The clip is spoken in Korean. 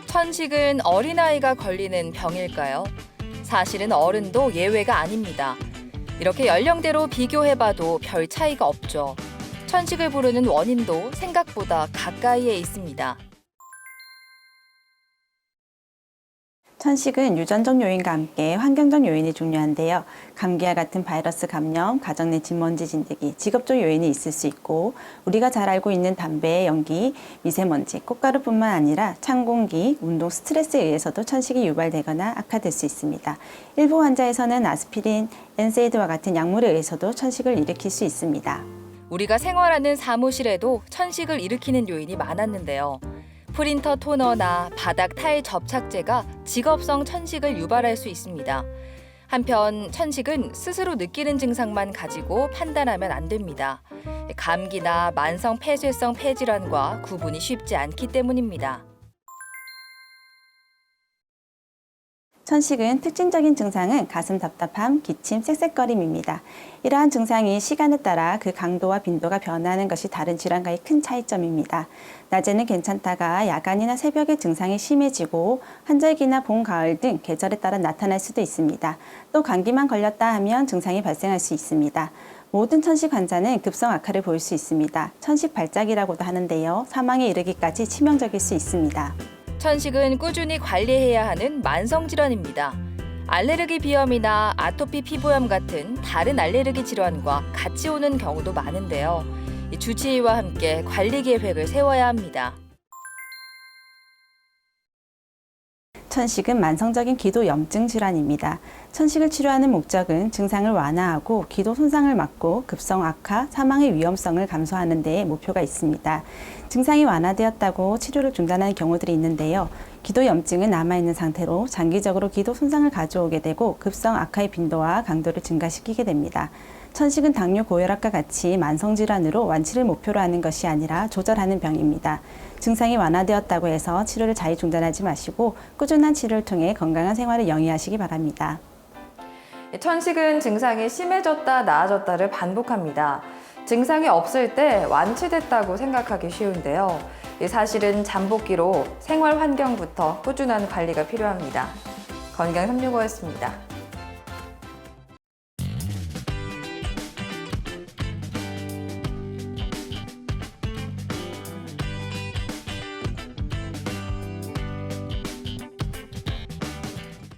천식은 어린아이가 걸리는 병일까요? 사실은 어른도 예외가 아닙니다. 이렇게 연령대로 비교해봐도 별 차이가 없죠. 천식을 부르는 원인도 생각보다 가까이에 있습니다. 천식은 유전적 요인과 함께 환경적 요인이 중요한데요. 감기와 같은 바이러스 감염, 가정 내 진먼지 진드기, 직업적 요인이 있을 수 있고 우리가 잘 알고 있는 담배의 연기, 미세먼지, 꽃가루뿐만 아니라 찬 공기, 운동, 스트레스에 의해서도 천식이 유발되거나 악화될 수 있습니다. 일부 환자에서는 아스피린, 엔세이드와 같은 약물에 의해서도 천식을 일으킬 수 있습니다. 우리가 생활하는 사무실에도 천식을 일으키는 요인이 많았는데요. 프린터 토너나 바닥 타일 접착제가 직업성 천식을 유발할 수 있습니다. 한편 천식은 스스로 느끼는 증상만 가지고 판단하면 안 됩니다. 감기나 만성 폐쇄성 폐질환과 구분이 쉽지 않기 때문입니다. 천식은 특징적인 증상은 가슴 답답함, 기침, 쌕쌕거림입니다. 이러한 증상이 시간에 따라 그 강도와 빈도가 변하는 것이 다른 질환과의 큰 차이점입니다. 낮에는 괜찮다가 야간이나 새벽에 증상이 심해지고 환절기나 봄, 가을 등 계절에 따라 나타날 수도 있습니다. 또 감기만 걸렸다 하면 증상이 발생할 수 있습니다. 모든 천식 환자는 급성 악화를 보일 수 있습니다. 천식 발작이라고도 하는데요. 사망에 이르기까지 치명적일 수 있습니다. 천식은 꾸준히 관리해야 하는 만성 질환입니다. 알레르기 비염이나 아토피 피부염 같은 다른 알레르기 질환과 같이 오는 경우도 많은데요. 주치의와 함께 관리 계획을 세워야 합니다. 천식은 만성적인 기도 염증 질환입니다. 천식을 치료하는 목적은 증상을 완화하고 기도 손상을 막고 급성 악화, 사망의 위험성을 감소하는 데 목표가 있습니다. 증상이 완화되었다고 치료를 중단하는 경우들이 있는데요. 기도 염증은 남아있는 상태로 장기적으로 기도 손상을 가져오게 되고 급성 악화의 빈도와 강도를 증가시키게 됩니다. 천식은 당뇨, 고혈압과 같이 만성질환으로 완치를 목표로 하는 것이 아니라 조절하는 병입니다. 증상이 완화되었다고 해서 치료를 자의 중단하지 마시고 꾸준한 치료를 통해 건강한 생활을 영위하시기 바랍니다. 천식은 증상이 심해졌다 나아졌다를 반복합니다. 증상이 없을 때 완치됐다고 생각하기 쉬운데요. 사실은 잠복기로 생활 환경부터 꾸준한 관리가 필요합니다. 건강365였습니다.